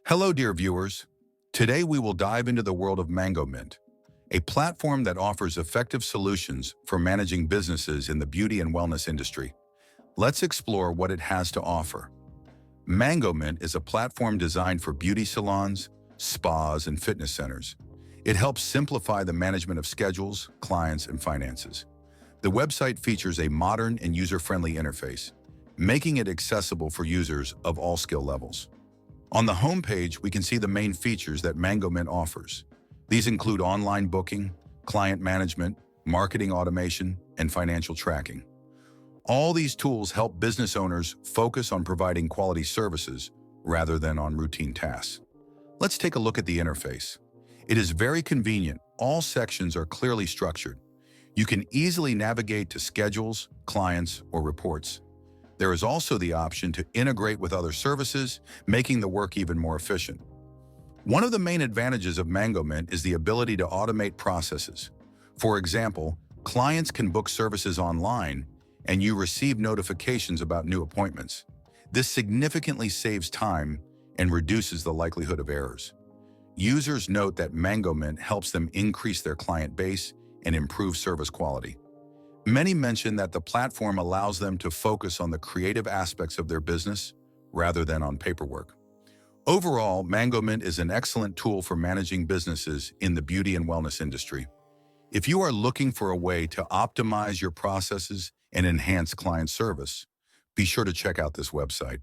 Hello, dear viewers. Today we will dive into the world of Mangomint, a platform that offers effective solutions for managing businesses in the beauty and wellness industry. Let's explore what it has to offer. Mangomint is a platform designed for beauty salons, spas, and fitness centers. It helps simplify the management of schedules, clients, and finances. The website features a modern and user-friendly interface, making it accessible for users of all skill levels. On the homepage, we can see the main features that Mangomint offers. These include online booking, client management, marketing automation, and financial tracking. All these tools help business owners focus on providing quality services rather than on routine tasks. Let's take a look at the interface. It is very convenient. All sections are clearly structured. You can easily navigate to schedules, clients, or reports. There is also the option to integrate with other services, making the work even more efficient. One of the main advantages of Mangomint is the ability to automate processes. For example, clients can book services online, and you receive notifications about new appointments. This significantly saves time and reduces the likelihood of errors. Users note that Mangomint helps them increase their client base and improve service quality. Many mention that the platform allows them to focus on the creative aspects of their business rather than on paperwork. Overall, Mangomint is an excellent tool for managing businesses in the beauty and wellness industry. If you are looking for a way to optimize your processes and enhance client service, be sure to check out this website.